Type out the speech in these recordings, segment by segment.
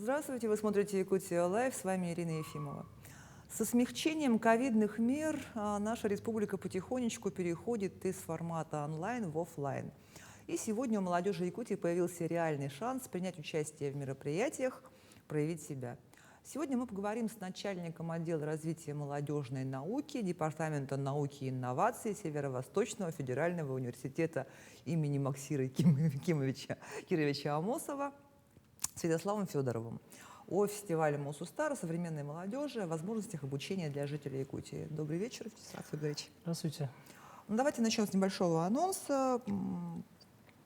Здравствуйте, вы смотрите Якутия Лайв, с вами Ирина Ефимова. Со смягчением ковидных мер наша республика потихонечку переходит из формата онлайн в офлайн. И сегодня у молодежи Якутии появился реальный шанс принять участие в мероприятиях, проявить себя. Сегодня мы поговорим с начальником отдела развития молодежной науки Департамента науки и инноваций Северо-Восточного федерального университета имени Максима Кировича Амосова Святославом Федоровым о фестивале Мусустар, современной молодежи, о возможностях обучения для жителей Якутии. Добрый вечер, Святослав Федорович. Здравствуйте. Ну, давайте начнем с небольшого анонса.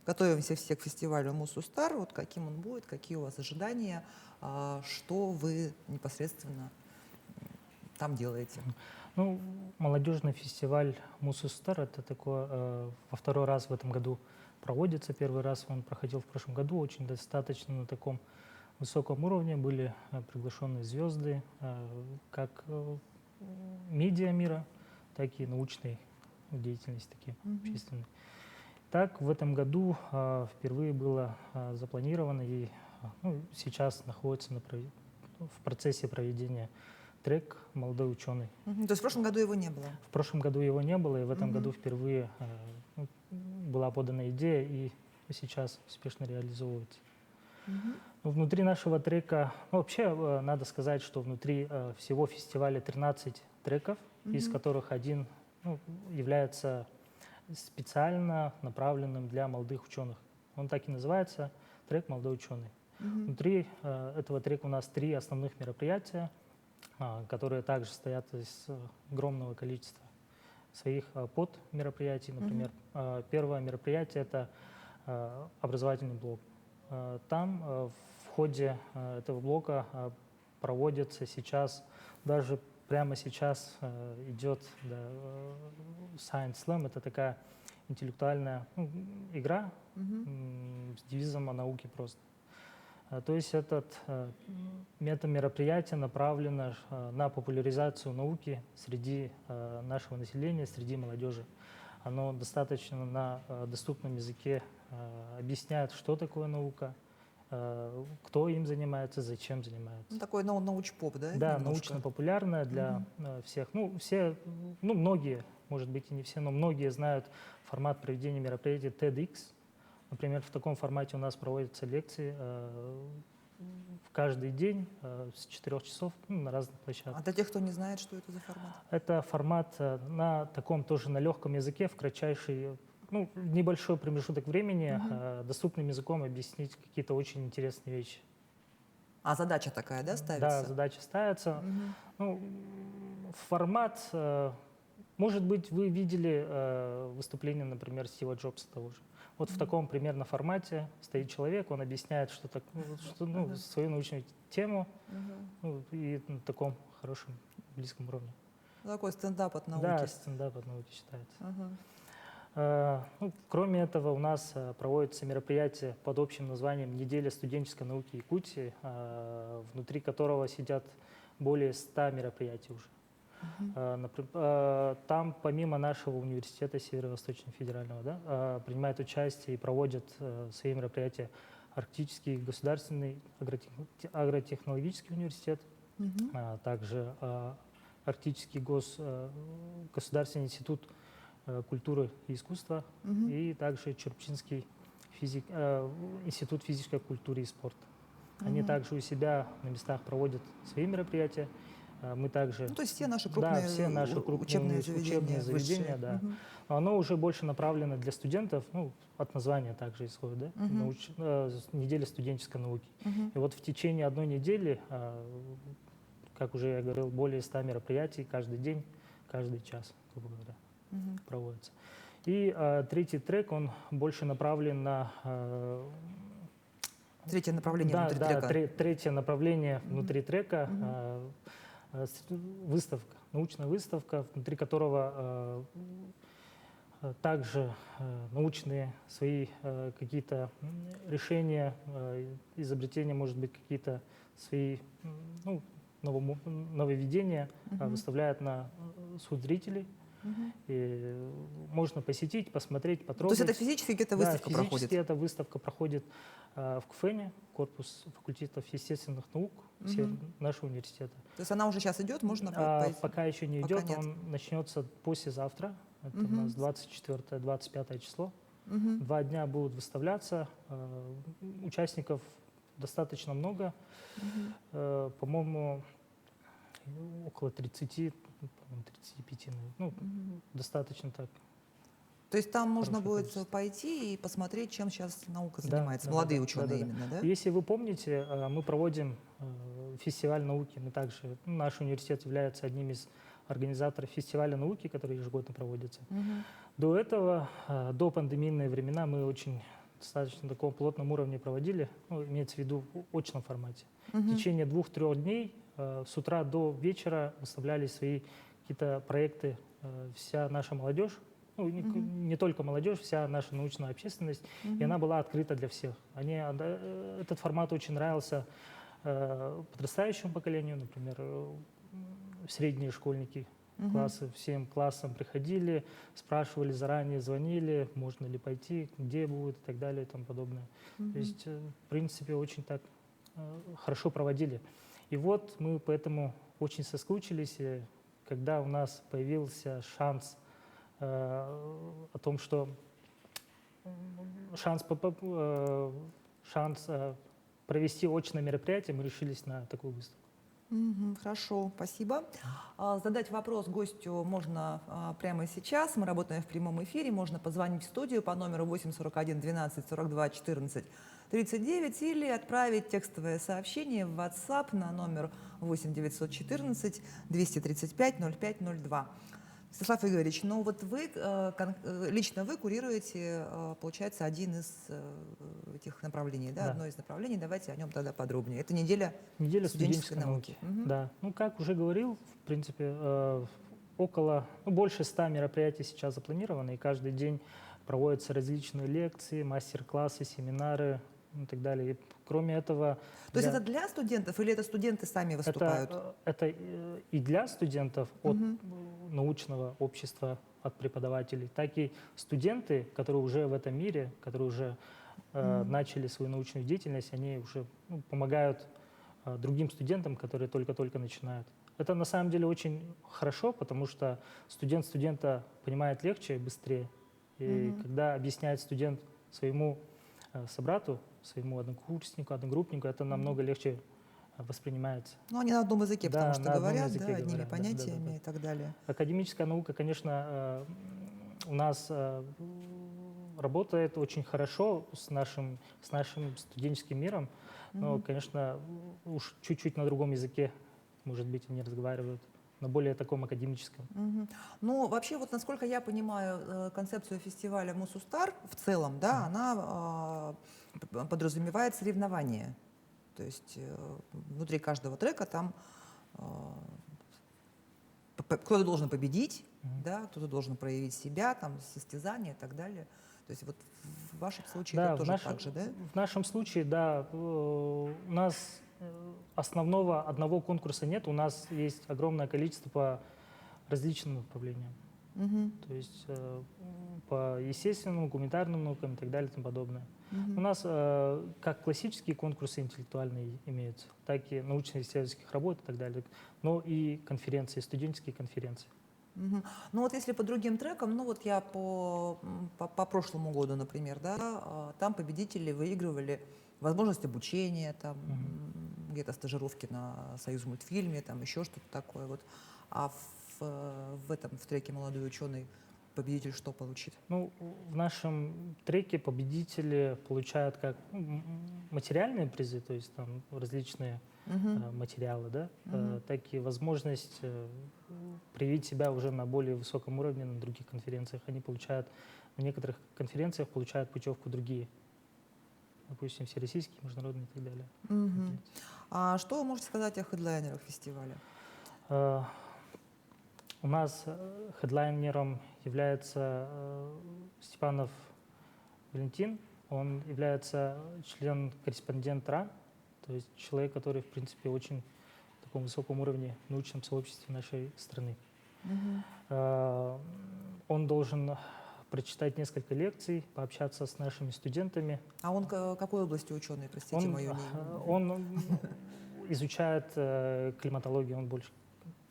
Готовимся все к фестивалю Мусустар. Вот каким он будет, какие у вас ожидания, что вы непосредственно там делаете? Ну, молодежный фестиваль Мусустар — это такое, во второй раз в этом году проводится. Первый раз он проходил в прошлом году, очень достаточно на таком высоком уровне. Были приглашенные звезды, как медиа мира, так и научной деятельности, такие общественные. Так, в этом году впервые было запланировано и сейчас находится в процессе проведения трек «Молодой ученый». То есть в прошлом году его не было? В прошлом году его не было, и в этом году впервые была подана идея, и сейчас успешно реализовывается. Внутри нашего трека, вообще надо сказать, что внутри всего фестиваля 13 треков, из которых один является специально направленным для молодых ученых. Он так и называется — трек «Молодой ученый». Внутри этого трека у нас 3 основных мероприятия, которые также состоят из огромного количества своих подмероприятий. Например, первое мероприятие — это образовательный блок. Там в ходе этого блока проводится сейчас, даже прямо сейчас идет Science Slam. Это такая интеллектуальная игра с девизом о науке просто. То есть это мероприятие направлено на популяризацию науки среди нашего населения, среди молодежи. Оно достаточно на доступном языке объясняет, что такое наука, кто им занимается, зачем занимается. Ну, такой научпоп, да? Да, немножко? научно-популярное для всех. Многие, может быть и не все, но многие знают формат проведения мероприятий TEDx. Например, в таком формате у нас проводятся лекции в каждый день с 4 часов на разных площадках. А для тех, кто не знает, что это за формат? Это формат на таком тоже на легком языке, в кратчайший, небольшой промежуток времени, доступным языком объяснить какие-то очень интересные вещи. А задача такая, да, ставится? Да, задача ставится. Формат, может быть, вы видели выступление, например, Стива Джобса того же. Вот в таком примерно формате стоит человек, он объясняет свою научную тему и на таком хорошем, близком уровне. Такой стендап от науки. Да, стендап от науки считается. Кроме этого, у нас проводится мероприятие под общим названием «Неделя студенческой науки Якутии», внутри которого сидят более 100 мероприятий уже. Там, помимо нашего университета Северо-Восточного федерального, принимает участие и проводит свои мероприятия Арктический государственный агротехнологический университет, также Арктический государственный институт культуры и искусства и также Чурчинский институт физической культуры и спорта. Они также у себя на местах проводят свои мероприятия. Мы также, то есть все наши крупные, учебные заведения, да. Оно уже больше направлено для студентов, от названия также исходит, неделя студенческой науки. И вот в течение одной недели, как уже я говорил, более 100 мероприятий каждый день, каждый час, грубо говоря, проводится. И третий трек, он больше направлен на... Третье направление внутри трека. Да, третье направление внутри трека. Выставка, научная выставка, внутри которого также научные свои какие-то решения, изобретения, может быть, какие-то свои нововведения выставляют на суд зрителей. И можно посетить, посмотреть, То потрогать. есть это физически где-то Да, выставка физически проходит? эта выставка проходит в КФЭНе, корпус факультетов естественных наук нашего университета. То есть она уже сейчас идет, можно пойти? Пока еще не Пока идет, нет. он начнется послезавтра. Это у нас 24-25 число. 2 дня будут выставляться. Участников достаточно много. По-моему, около 30, по-моему, 35. Ну, достаточно так. То есть там можно Хорошее будет количество. пойти и посмотреть, чем сейчас наука Да, занимается. да, Молодые да, ученые да, да. именно, да? Если вы помните, мы проводим фестиваль науки. Мы также, наш университет является одним из организаторов фестиваля науки, который ежегодно проводится. До этого, до пандемийные времена, мы очень достаточно таком плотном уровне проводили, имеется в виду в очном формате. В течение 2-3 дней с утра до вечера выставляли свои какие-то проекты вся наша молодежь, не только молодежь, вся наша научная общественность, и она была открыта для всех. Этот формат очень нравился подрастающему поколению, например, средние школьники, классы, всем классам приходили, спрашивали заранее, звонили, можно ли пойти, где будет и так далее и тому подобное. То есть, в принципе, очень так хорошо проводили. И вот мы поэтому очень соскучились, и когда у нас появился шанс о том, что шанс провести очное мероприятие, мы решились на такую выставку. Хорошо, спасибо. Задать вопрос гостю можно прямо сейчас. Мы работаем в прямом эфире. Можно позвонить в студию по номеру 841 12 42 14 39 или отправить текстовое сообщение в WhatsApp на номер 8 914 235 0502. Станислав Игоревич, ну вот вы, лично вы курируете, получается, один из этих направлений, да? Да. Одно из направлений. Давайте о нем тогда подробнее. Это неделя студенческой науки. Да. Как уже говорил, в принципе, больше 100 мероприятий сейчас запланировано, и каждый день проводятся различные лекции, мастер-классы, семинары и так далее. И кроме этого... То есть это для студентов или это студенты сами выступают? Это и для студентов от научного общества, от преподавателей, так и студенты, которые уже в этом мире, которые уже начали свою научную деятельность, они уже помогают другим студентам, которые только-только начинают. Это на самом деле очень хорошо, потому что студент студента понимает легче и быстрее. И когда объясняет студент своему собрату, своему однокурснику, одногруппнику, это намного легче воспринимается. Ну, они на одном языке, Да, потому что на одном говорят, языке да, одними говорят, да, понятиями да. и так далее. Академическая наука, конечно, у нас работает очень хорошо с нашим студенческим миром, но, конечно, уж чуть-чуть на другом языке, может быть, они разговаривают, на более таком академическом. Ну, вообще, вот насколько я понимаю концепцию фестиваля Мусустар в целом, да, она подразумевает соревнования. То есть внутри каждого трека там кто-то должен победить, да, кто-то должен проявить себя, там, состязания и так далее. То есть вот в вашем случае Да, это тоже так же, да? В нашем случае, да, у нас основного одного конкурса нет, у нас есть огромное количество по различным направлениям. То есть по естественным, гуманитарным наукам и так далее и тому подобное. У нас как классические конкурсы интеллектуальные имеются, так и научно-исследовательских работ и так далее, но и конференции, студенческие конференции. Ну вот если по другим трекам, ну вот я по прошлому году, например, да, там победители выигрывали возможность обучения, там где-то стажировки на Союзмультфильме, там еще что-то такое. Вот. А в треке «Молодой ученый» победитель что получит? Ну, в нашем треке победители получают как материальные призы, то есть там различные материалы, да, так и возможность проявить себя уже на более высоком уровне на других конференциях. Они получают, на некоторых конференциях получают путевку другие, допустим, всероссийские, международные и так далее. А что вы можете сказать о хедлайнерах фестиваля? У нас хедлайнером является Степанов Валентин. Он является член-корреспондент РАН, то есть человек, который, в принципе, очень в таком высоком уровне в научном сообществе нашей страны. Он должен прочитать несколько лекций, пообщаться с нашими студентами. А он какой области ученый, простите мою Он изучает климатологию, он больше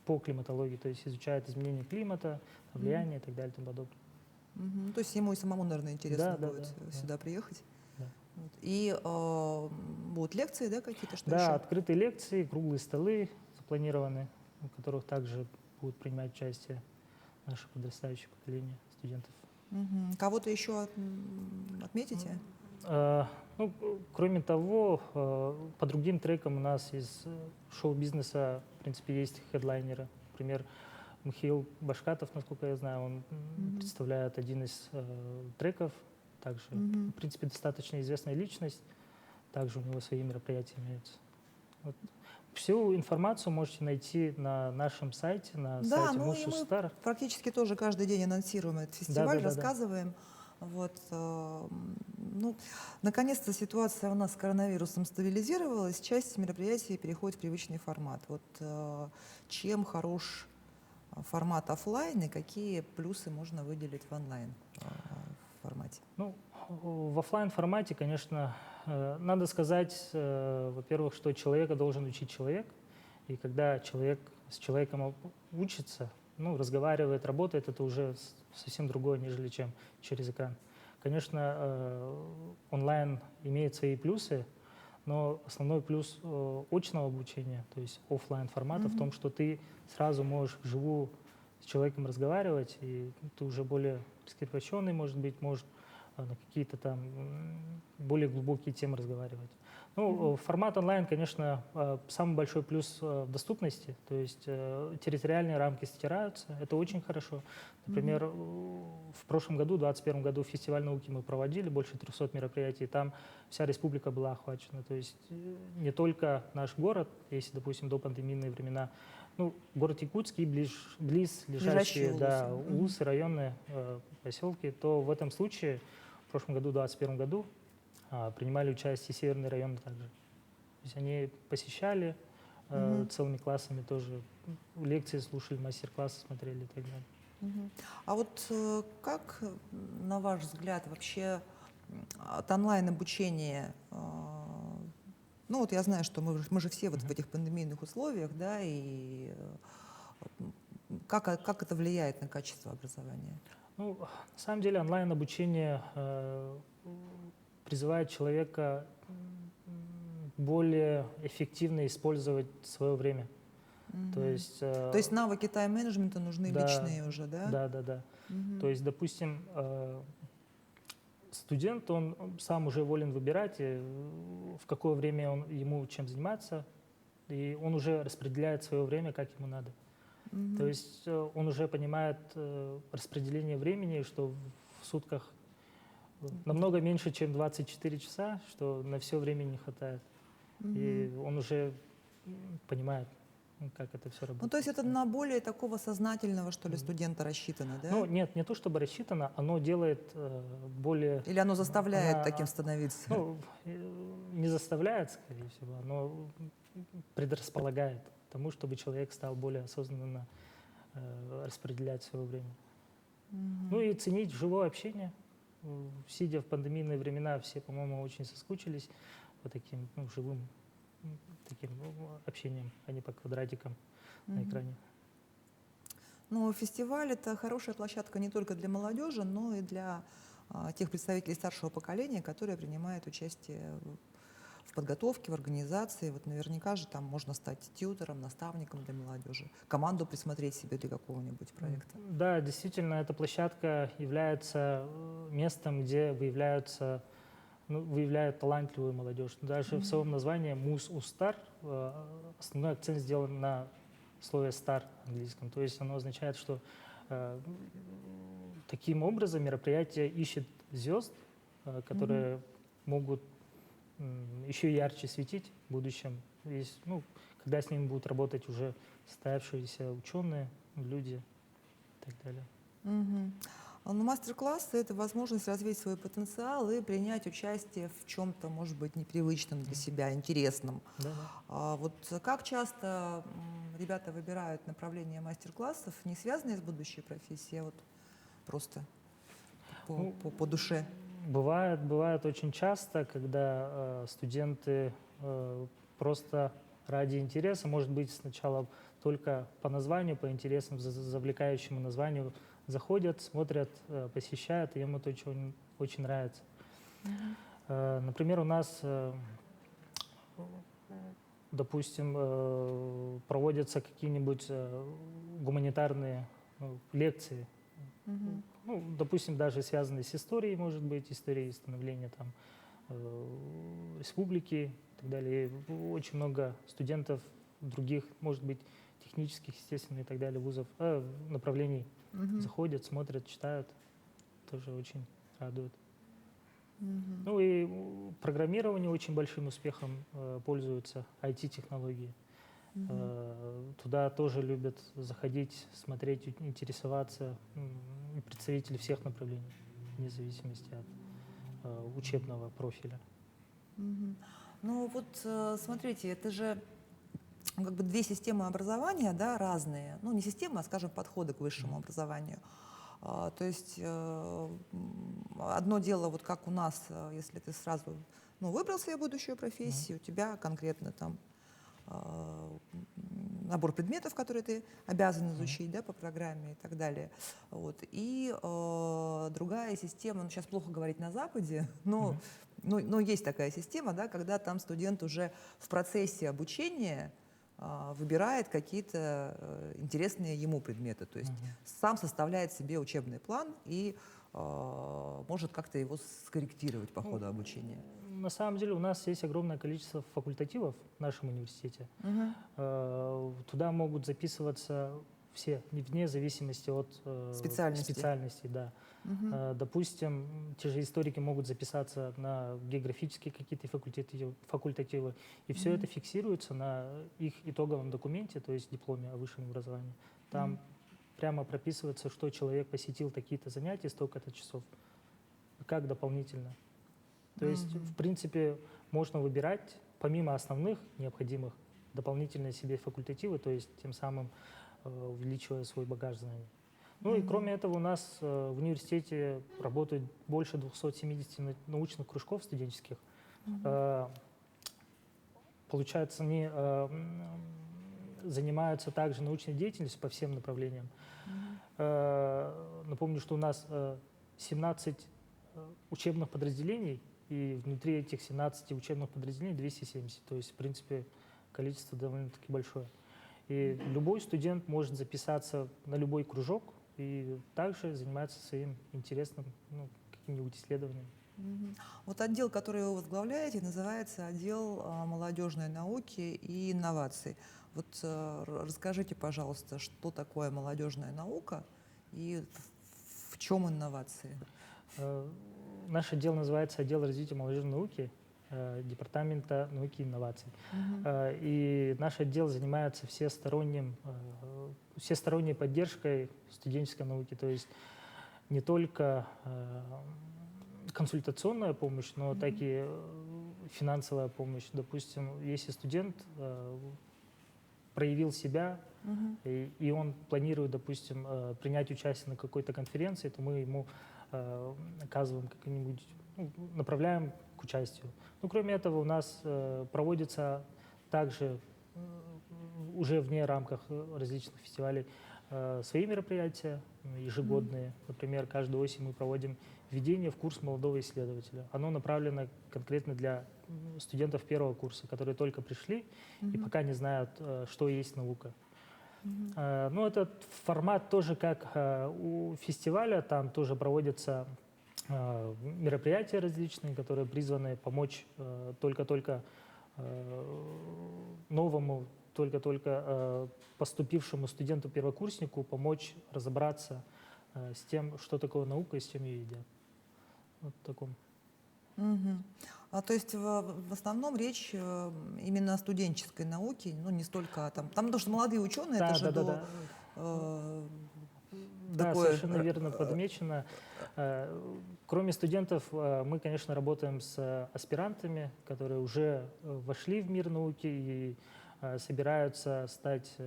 по климатологии, то есть изучает изменение климата, влияние и так далее и тому подобное. То есть ему и самому, наверное, интересно Да, будет сюда приехать. Да. Вот. И будут лекции, да, какие-то, что Да, еще? открытые лекции, круглые столы запланированы, в которых также будут принимать участие наше подрастающее поколение студентов. Кого-то еще отметите? Ну, кроме того, по другим трекам у нас из шоу-бизнеса, в принципе, есть хедлайнеры. Например, Михаил Башкатов, насколько я знаю, он представляет один из треков. Также, в принципе, достаточно известная личность. Также у него свои мероприятия имеются. Вот. Всю информацию можете найти на нашем сайте, на сайте Мушу мы Стар. практически тоже каждый день анонсируем этот фестиваль, рассказываем. Вот, ну, наконец-то ситуация у нас с коронавирусом стабилизировалась, часть мероприятий переходит в привычный формат. Вот чем хорош формат офлайн и какие плюсы можно выделить в онлайн формате? Ну, в офлайн формате, конечно, надо сказать, во-первых, что человека должен учить человек, и когда человек с человеком учится, ну, разговаривает, работает, это уже совсем другое, нежели чем через экран. Конечно, онлайн имеет свои плюсы, но основной плюс очного обучения, то есть офлайн формата, в том, что ты сразу можешь вживую с человеком разговаривать, и ты уже более раскрепощенный, может быть, можешь на какие-то там более глубокие темы разговаривать. Ну, формат онлайн, конечно, самый большой плюс в доступности, то есть территориальные рамки стираются, это очень хорошо. Например, в прошлом году, в 2021 году, фестиваль науки мы проводили, больше 300 мероприятий, там вся республика была охвачена, то есть не только наш город, если, допустим, до пандемийные времена, ну, город Якутск и близлежащие улусы, районы, поселки, то в этом случае в прошлом году, в 2021 году, принимали участие северные районы также. То есть они посещали целыми классами тоже, лекции слушали, мастер-классы смотрели и так далее. А вот как, на ваш взгляд, вообще от онлайн-обучения, ну вот я знаю, что мы же все вот в этих пандемийных условиях, да, и как это влияет на качество образования? Ну, на самом деле онлайн-обучение призывает человека более эффективно использовать свое время. То есть навыки тайм-менеджмента нужны личные уже, да? Да. То есть, допустим, студент, он сам уже волен выбирать, в какое время ему чем заниматься, и он уже распределяет свое время, как ему надо. То есть он уже понимает распределение времени, что в сутках намного меньше, чем 24 часа, что на все времени не хватает. И он уже понимает, как это все работает. Ну, то есть это на более такого сознательного, что ли, студента рассчитано, да? Ну, нет, не то чтобы рассчитано, оно делает более... Или оно заставляет таким становиться? Ну, не заставляет, скорее всего, оно предрасполагает к тому, чтобы человек стал более осознанно распределять свое время. Ну и ценить живое общение. Сидя в пандемийные времена, все, по-моему, очень соскучились по таким живым таким общением, а не по квадратикам на экране. Ну, фестиваль — это хорошая площадка не только для молодежи, но и для тех представителей старшего поколения, которые принимают участие в подготовке, в организации. Вот наверняка же там можно стать тьютором, наставником для молодежи, команду присмотреть себе для какого-нибудь проекта. Да, действительно, эта площадка является местом, где выявляют талантливую молодежь. Даже в своем названии «Мус-Устар» основной акцент сделан на слове «стар» английском. То есть оно означает, что таким образом мероприятие ищет звезд, которые могут еще ярче светить в будущем, когда с ними будут работать уже состоявшиеся ученые, люди и так далее. Ну, мастер-классы — это возможность развить свой потенциал и принять участие в чем-то, может быть, непривычном для себя, интересном. Да. Вот как часто ребята выбирают направление мастер-классов, не связанные с будущей профессией, а вот просто по душе? Бывает очень часто, когда студенты просто ради интереса, может быть, сначала только по названию, по интересам, завлекающему названию, заходят, смотрят, посещают, и им это очень нравится. Например, у нас, допустим, проводятся какие-нибудь гуманитарные лекции, ну, допустим, даже связанные с историей, может быть, историей становления там, республики и так далее. И очень много студентов других, может быть, технических, естественно, и так далее, вузов, направлений заходят, смотрят, читают. Тоже очень радует. Ну и программирование очень большим успехом пользуются, IT-технологии. Туда тоже любят заходить, смотреть, интересоваться представители всех направлений, вне зависимости от учебного профиля. Ну вот смотрите, это же как бы две системы образования, да, разные. Ну не системы, а, скажем, подходы к высшему образованию. То есть одно дело, вот как у нас, если ты сразу выбрал себе будущую профессию, у тебя конкретно там набор предметов, которые ты обязан изучить, да, по программе и так далее. Вот. И другая система, сейчас плохо говорить на Западе, но есть такая система, да, когда там студент уже в процессе обучения выбирает какие-то интересные ему предметы, то есть сам составляет себе учебный план и может как-то его скорректировать по ходу обучения. На самом деле у нас есть огромное количество факультативов в нашем университете. Туда могут записываться все, вне зависимости от специальности, да. Допустим, те же историки могут записаться на географические какие-то факультативы, и все это фиксируется на их итоговом документе, то есть дипломе о высшем образовании. Там прямо прописывается, что человек посетил такие-то занятия, столько-то часов, как дополнительно. То есть, в принципе, можно выбирать, помимо основных необходимых, дополнительные себе факультативы, то есть тем самым увеличивая свой багаж знаний. Ну и кроме этого у нас в университете работает больше 270 научных кружков студенческих. Получается, они занимаются также научной деятельностью по всем направлениям. Напомню, что у нас 17 учебных подразделений, и внутри этих 17 учебных подразделений 270. То есть, в принципе, количество довольно-таки большое. И любой студент может записаться на любой кружок и также заниматься своим интересным каким-нибудь исследованием. Вот отдел, который вы возглавляете, называется отдел молодежной науки и инноваций. Вот расскажите, пожалуйста, что такое молодежная наука и в чем инновации? Наш отдел называется отдел развития молодежной науки Департамента науки и инноваций. И наш отдел занимается всесторонней поддержкой студенческой науки, то есть не только консультационная помощь, но так и финансовая помощь. Допустим, если студент проявил себя, и он планирует, допустим, принять участие на какой-то конференции, то мы ему оказываем как-нибудь, направляем к участию. Ну, кроме этого, у нас проводится также уже вне рамках различных фестивалей свои мероприятия ежегодные. Например, каждую осень мы проводим введение в курс молодого исследователя. Оно направлено конкретно для студентов первого курса, которые только пришли и пока не знают, что есть наука. Ну, этот формат тоже как у фестиваля, там тоже проводятся мероприятия различные, которые призваны помочь только-только новому, только-только поступившему студенту-первокурснику помочь разобраться с тем, что такое наука и с чем ее едят. Вот в таком. То есть в основном речь именно о студенческой науке, не столько там, потому что молодые ученые, Да, это же да. Да, такое... совершенно верно подмечено. Кроме студентов, мы, конечно, работаем с аспирантами, которые уже вошли в мир науки и собираются стать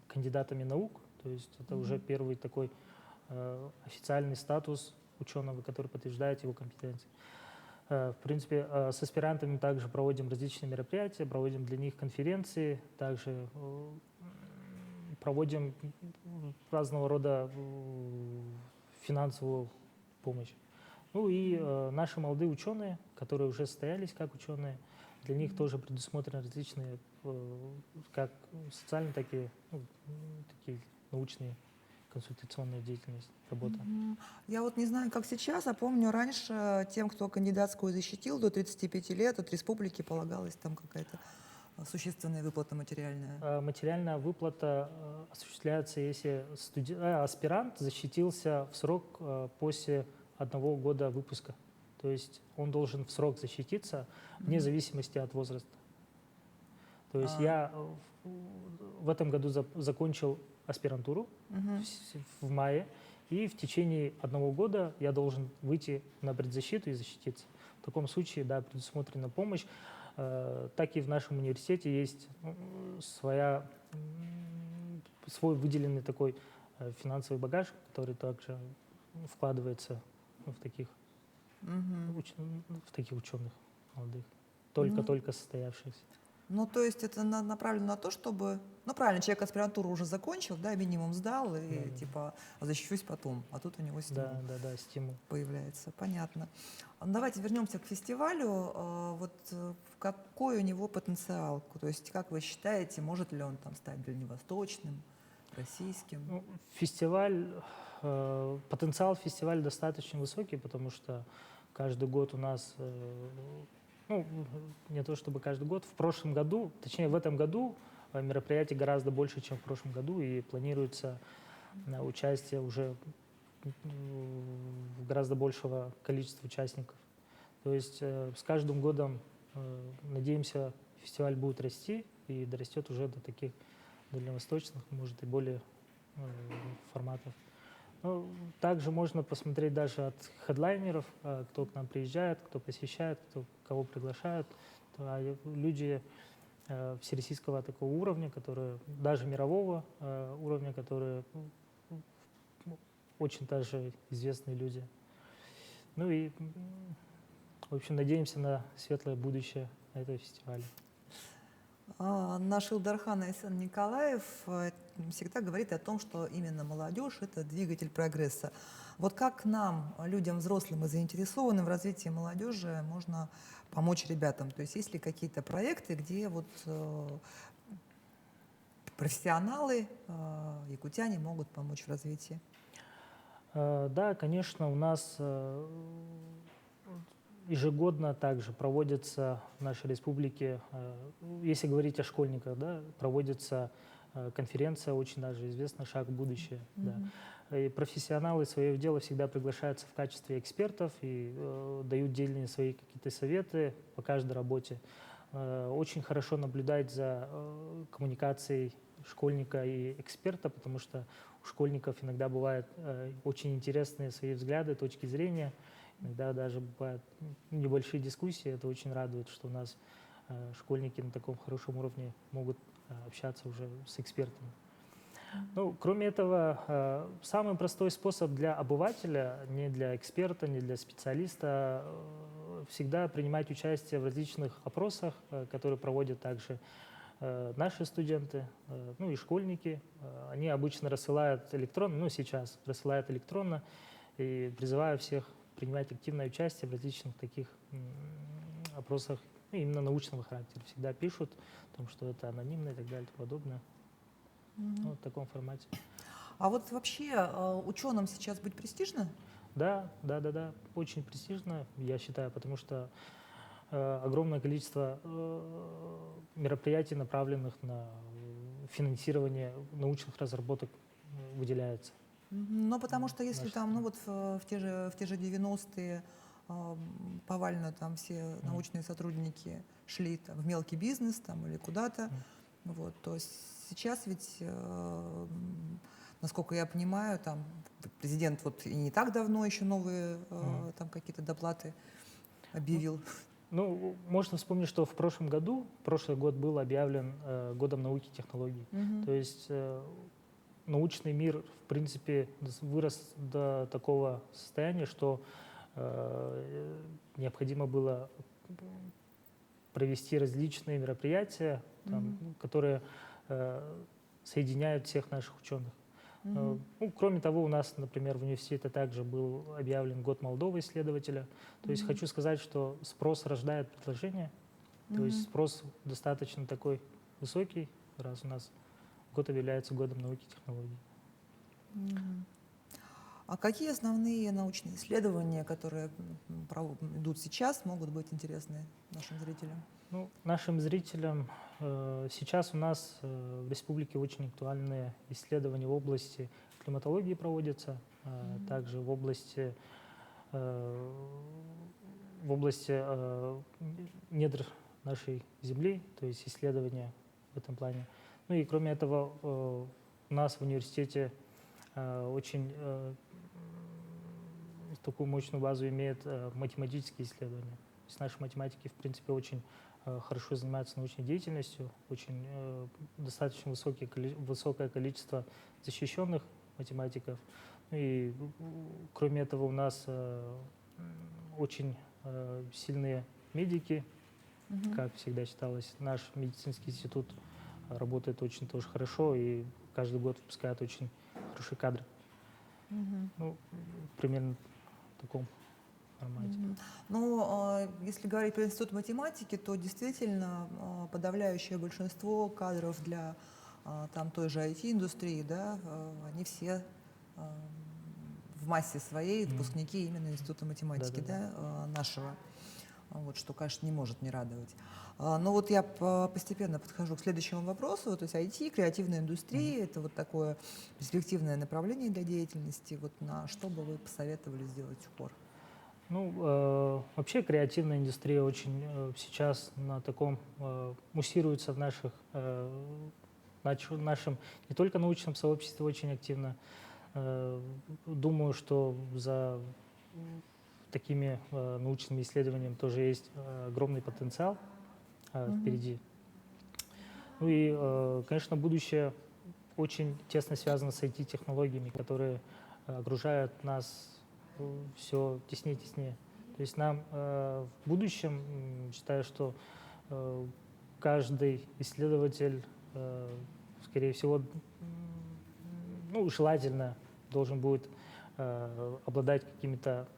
кандидатами наук. То есть это уже первый такой официальный статус ученого, который подтверждает его компетенции. В принципе, с аспирантами также проводим различные мероприятия, проводим для них конференции, также проводим разного рода финансовую помощь. Ну и наши молодые ученые, которые уже состоялись как ученые, для них тоже предусмотрены различные как социальные, так и такие научные консультационная деятельность, работа. Я вот не знаю, как сейчас, а помню, раньше тем, кто кандидатскую защитил до 35 лет, от республики полагалась там какая-то существенная выплата материальная. Материальная выплата осуществляется, если аспирант защитился в срок после 1 года выпуска. То есть он должен в срок защититься вне зависимости от возраста. То есть я в этом году закончил аспирантуру в мае, и в течение 1 года я должен выйти на предзащиту и защититься. В таком случае, да, предусмотрена помощь. Так и в нашем университете есть свой выделенный такой финансовый багаж, который также вкладывается в таких ученых молодых, только состоявшихся. Ну, то есть это направлено на то, чтобы... Ну, правильно, человек аспирантуру уже закончил, да, минимум сдал, и типа защищусь потом. А тут у него стимул, стимул появляется. Понятно. Давайте вернемся к фестивалю. Вот какой у него потенциал? То есть, как вы считаете, может ли он там стать дальневосточным, российским? Ну, потенциал фестиваля достаточно высокий, потому что каждый год у нас... не то чтобы каждый год, в прошлом году, точнее в этом году мероприятий гораздо больше, чем в прошлом году, и планируется участие уже гораздо большего количества участников. То есть с каждым годом, надеемся, фестиваль будет расти и дорастет уже до таких дальневосточных, может и более форматов. Ну, также можно посмотреть даже от хедлайнеров, кто к нам приезжает, кто посещает, кого приглашают. Люди всероссийского такого уровня, которые, даже мирового уровня, которые очень даже известные люди. Ну и, в общем, надеемся на светлое будущее этого фестиваля. Наш Илдархан Айсен Николаев всегда говорит о том, что именно молодежь — это двигатель прогресса. Вот как нам, людям взрослым и заинтересованным в развитии молодежи, можно помочь ребятам? То есть есть ли какие-то проекты, где вот профессионалы, якутяне могут помочь в развитии? Да, конечно, у нас ежегодно также проводится в нашей республике, если говорить о школьниках, да, проводится конференция, очень даже известна «Шаг в будущее». Да. И профессионалы своего дела всегда приглашаются в качестве экспертов и дают дельные свои какие-то советы по каждой работе. Очень хорошо наблюдать за коммуникацией школьника и эксперта, потому что у школьников иногда бывают очень интересные свои взгляды, точки зрения. Иногда даже бывают небольшие дискуссии. Это очень радует, что у нас школьники на таком хорошем уровне могут общаться уже с экспертами. Ну, кроме этого, самый простой способ для обывателя, не для эксперта, не для специалиста, всегда принимать участие в различных опросах, которые проводят также наши студенты, ну и школьники. Они обычно рассылают электронно, ну сейчас рассылают электронно, и призываю всех принимать активное участие в различных таких опросах, ну, именно научного характера. Всегда пишут о том, что это анонимно и так далее и тому подобное. Ну, в таком формате. А вот вообще ученым сейчас быть престижно? Да, очень престижно, я считаю, потому что огромное количество мероприятий, направленных на финансирование научных разработок, выделяется. Ну, потому что если там, ну вот в те же 90-е повально там все научные сотрудники шли там, в мелкий бизнес там, или куда-то, вот, то сейчас ведь, насколько я понимаю, там президент вот и не так давно еще новые там какие-то доплаты объявил. Ну, можно вспомнить, что в прошлом году, прошлый год был объявлен годом науки и технологий. То есть научный мир, в принципе, вырос до такого состояния, что необходимо было провести различные мероприятия, там, которые соединяют всех наших ученых. Ну, кроме того, у нас, например, в университете также был объявлен год молодого исследователя. То есть хочу сказать, что спрос рождает предложение. То есть спрос достаточно такой высокий, раз у нас год объявляется годом науки и технологий. А какие основные научные исследования, которые идут сейчас, могут быть интересны нашим зрителям? Ну, нашим зрителям сейчас у нас в республике очень актуальные исследования в области климатологии проводятся, также в области недр нашей Земли, то есть исследования в этом плане. Ну и кроме этого у нас в университете очень такую мощную базу имеют математические исследования. То есть наши математики, в принципе, очень хорошо занимаются научной деятельностью, очень достаточно высокое количество защищенных математиков. Ну и кроме этого у нас очень сильные медики, как всегда считалось. Наш медицинский институт работает очень тоже хорошо и каждый год выпускает очень хорошие кадры. Ну, примерно в таком формате. Ну, если говорить про институт математики, то действительно подавляющее большинство кадров для там той же IT-индустрии, да, они все в массе своей выпускники именно института математики, да, нашего. Вот, что, конечно, не может не радовать. Но вот я постепенно подхожу к следующему вопросу. То есть IT, креативная индустрия, это вот такое перспективное направление для деятельности. Вот на что бы вы посоветовали сделать упор? Ну, вообще креативная индустрия очень сейчас на таком муссируется в нашем не только научном сообществе очень активно. Думаю, что за такими научными исследованиями тоже есть огромный потенциал впереди. Ну и, конечно, будущее очень тесно связано с IT-технологиями, которые окружают нас все теснее и теснее. То есть нам в будущем, считаю, что каждый исследователь, скорее всего, ну, желательно должен будет обладать какими-то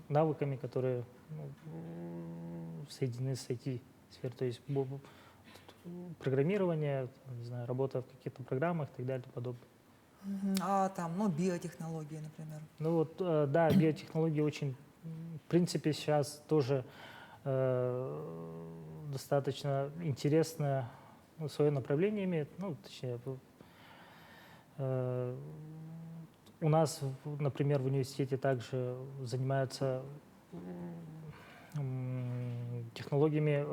навыками, которые соединены с IT-сферой, то есть программирование, не знаю, работа в каких-то программах и так далее и подобное. А там, ну, биотехнологии, например? Ну вот, да, биотехнологии очень, в принципе, сейчас тоже достаточно интересное свое направление имеет, ну, точнее, у нас, например, в университете также занимаются технологиями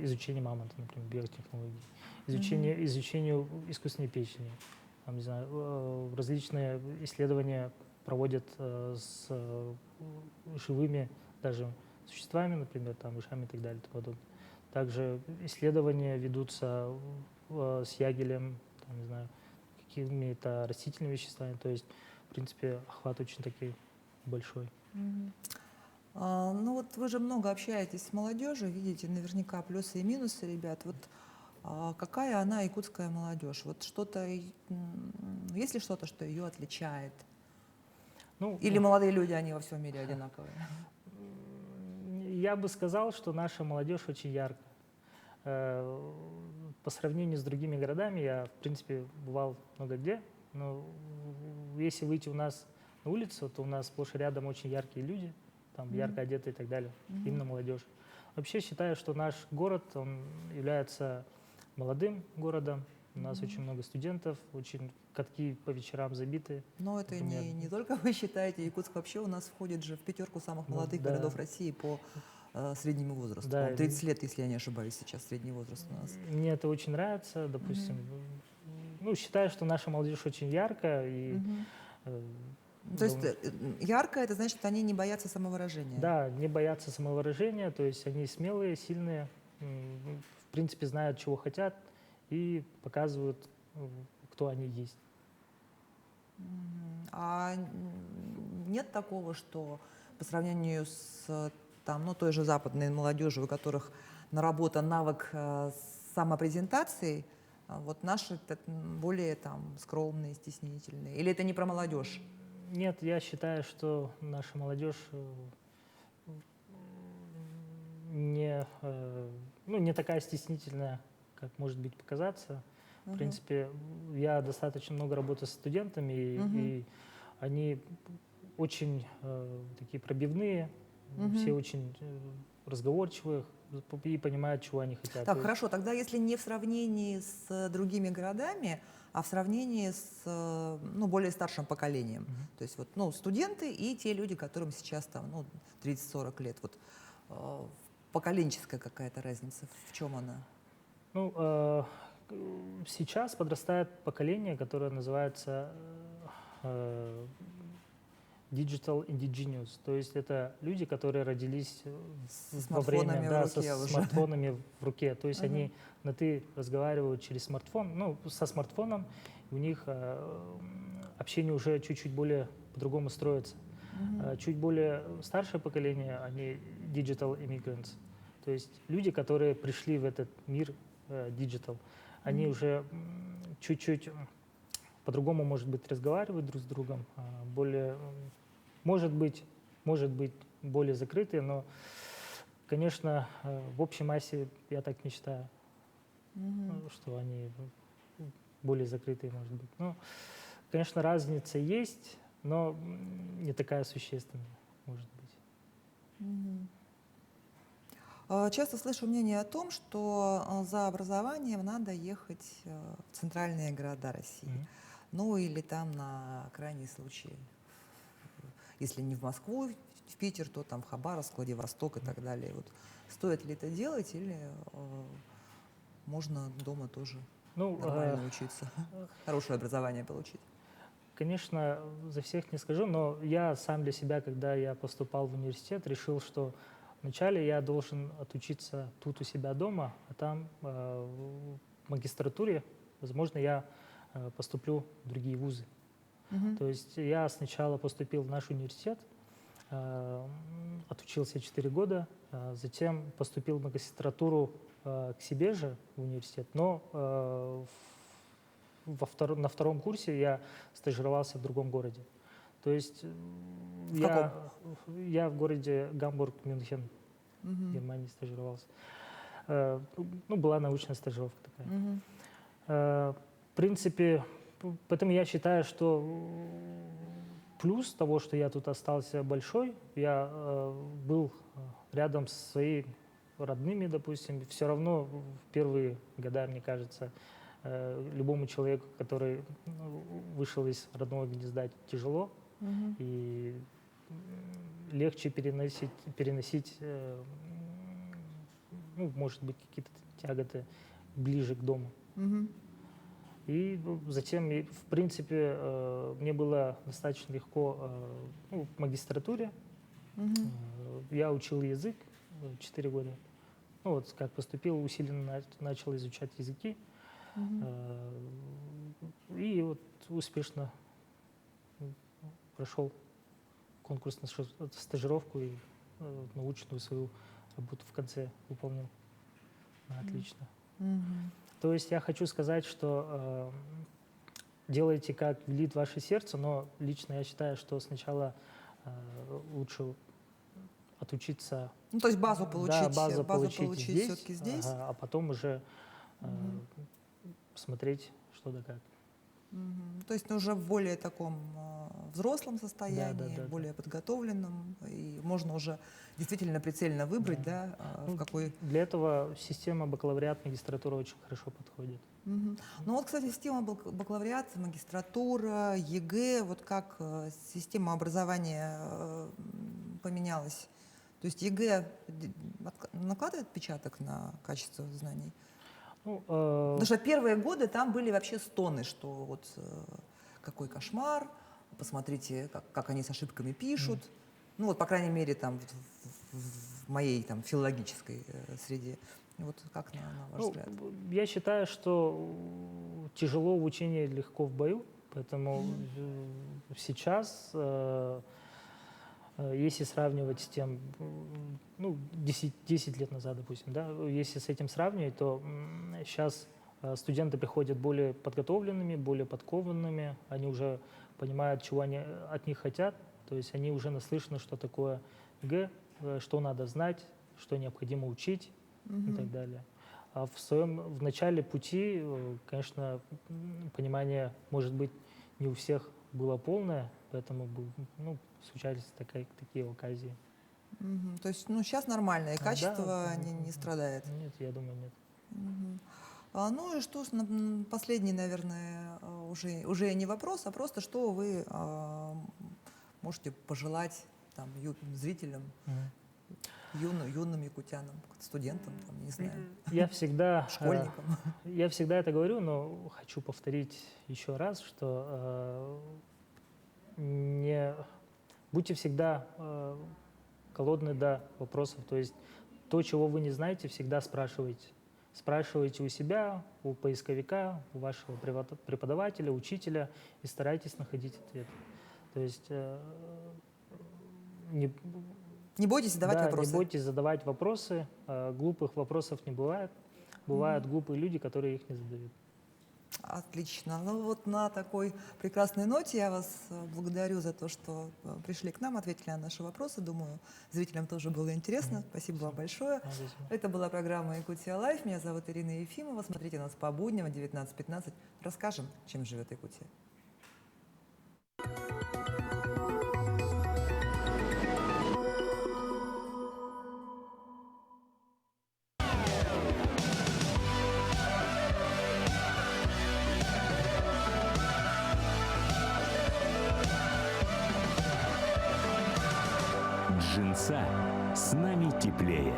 изучения мамонта, например, биотехнологии, изучению искусственной печени. Там, не знаю, различные исследования проводят с живыми даже существами, например, там, мышами и так далее и тому подобное. Также исследования ведутся с ягелем, там, не знаю, какими-то растительными веществами. То есть, в принципе, охват очень такой большой. Ну вот вы же много общаетесь с молодежью, видите наверняка плюсы и минусы ребят. Вот какая она, якутская молодежь? Вот что-то, есть ли что-то, что ее отличает? Ну, Или молодые люди, они во всем мире одинаковые? Я бы сказал, что наша молодежь очень яркая. По сравнению с другими городами, я, в принципе, бывал много где, но если выйти у нас на улицу, то у нас сплошь и рядом очень яркие люди, там, ярко одетые и так далее, именно молодежь. Вообще считаю, что наш город, он является молодым городом, у нас очень много студентов, очень катки по вечерам забиты. Но это не только вы считаете, Якутск вообще у нас входит же в пятерку самых молодых городов России по среднему возрасту. Да, 30 лет, если я не ошибаюсь, сейчас средний возраст у нас. Мне это очень нравится, допустим. Ну, считаю, что наша молодежь очень яркая, и То есть ярко — это значит, что они не боятся самовыражения. Да, не боятся самовыражения, то есть они смелые, сильные, в принципе, знают, чего хотят и показывают, кто они есть. А нет такого, что по сравнению с там, ну, той же западной молодежью, у которых наработан навык самопрезентации, вот наши более там скромные, стеснительные? Или это не про молодежь? Нет, я считаю, что наша молодежь не такая стеснительная, как может быть показаться. В принципе, я достаточно много работаю с студентами, и они очень такие пробивные, все очень разговорчивые и понимают, чего они хотят. Так, хорошо, тогда если не в сравнении с другими городами, а в сравнении с ну, более старшим поколением. То есть вот, ну, студенты и те люди, которым сейчас там, ну, 30-40 лет. Вот, поколенческая какая-то разница, в чем она? Ну, сейчас подрастает поколение, которое называется digital indigenous, то есть это люди, которые родились во время, да, со смартфонами в руке, то есть они на «ты» разговаривают через смартфон, ну, со смартфоном, у них общение уже чуть-чуть более по-другому строится. Чуть более старшее поколение, они digital immigrants, то есть люди, которые пришли в этот мир digital, они уже чуть-чуть по-другому, может быть, разговаривают друг с другом, более, может быть, более закрытые, но, конечно, в общей массе я так не считаю, что они более закрытые, может быть. Ну, конечно, разница есть, но не такая существенная, может быть. Часто слышу мнение о том, что за образованием надо ехать в центральные города России. Ну или там на крайний случай, если не в Москву, в Питер, то там в Хабаровск, Владивосток и так далее. Вот стоит ли это делать или можно дома тоже нормально учиться, хорошее образование получить? Конечно, за всех не скажу, но я сам для себя, когда я поступал в университет, решил, что вначале я должен отучиться тут у себя дома, а там в магистратуре, возможно, я поступлю в другие вузы. То есть я сначала поступил в наш университет, отучился 4 года, затем поступил в магистратуру к себе же в университет, но на втором курсе я стажировался в другом городе. То есть я в городе Гамбург, Мюнхен, в Германии стажировался. Ну, была научная стажировка такая. В принципе, поэтому я считаю, что плюс того, что я тут остался большой, я был рядом с своими родными, допустим, все равно в первые года, мне кажется, любому человеку, который вышел из родного гнезда, тяжело, и легче переносить ну, может быть, какие-то тяготы ближе к дому. И затем, в принципе, мне было достаточно легко в магистратуре. Я учил язык 4 года. Ну, вот как поступил, усиленно начал изучать языки. И вот успешно прошел конкурс на стажировку и научную свою работу в конце выполнил. Отлично. То есть я хочу сказать, что делайте, как велит ваше сердце, но лично я считаю, что сначала лучше отучиться. Ну, то есть базу получить, да, базу получить здесь, все-таки здесь. а потом уже смотреть, что да как. То есть уже в более таком взрослом состоянии, Да. более подготовленном, и можно уже действительно прицельно выбрать, да, в какой... Для этого система бакалавриат, магистратура очень хорошо подходит. Ну вот, кстати, система бакалавриат, магистратура, ЕГЭ, вот как система образования поменялась? То есть ЕГЭ накладывает отпечаток на качество знаний? Потому что первые годы там были вообще стоны, что вот какой кошмар, посмотрите, как они с ошибками пишут. Ну вот, по крайней мере, там в моей там филологической среде. Вот как на ваш взгляд? Я считаю, что тяжело в учении, легко в бою, поэтому сейчас, если сравнивать с тем, ну, 10 лет назад, допустим, да, если с этим сравнивать, то сейчас студенты приходят более подготовленными, более подкованными, они уже понимают, чего они от них хотят, то есть они уже наслышаны, что такое ЕГЭ, что надо знать, что необходимо учить и так далее. А в начале пути, конечно, понимание, может быть, не у всех было полное, поэтому случались такие оказии. То есть, ну, сейчас нормально, и качество Да, не страдает? Нет, я думаю, нет. Ну и что, последний, наверное, уже не вопрос, а просто что вы можете пожелать там, зрителям, юным якутянам, студентам, там, не знаю, школьникам? Я всегда это говорю, но хочу повторить еще раз, что будьте всегда голодны до вопросов, то есть то, чего вы не знаете, всегда спрашивайте. Спрашивайте у себя, у поисковика, у вашего преподавателя, учителя и старайтесь находить ответ. То есть не бойтесь задавать вопросы. Не бойтесь задавать вопросы. Глупых вопросов не бывает. Бывают глупые люди, которые их не задают. Отлично. Ну вот на такой прекрасной ноте я вас благодарю за то, что пришли к нам, ответили на наши вопросы. Думаю, зрителям тоже было интересно. Спасибо вам большое. Это была программа «Якутия Лайф». Меня зовут Ирина Ефимова. Смотрите нас по будням в 19:15. Расскажем, чем живет Якутия. Джинса с нами теплее.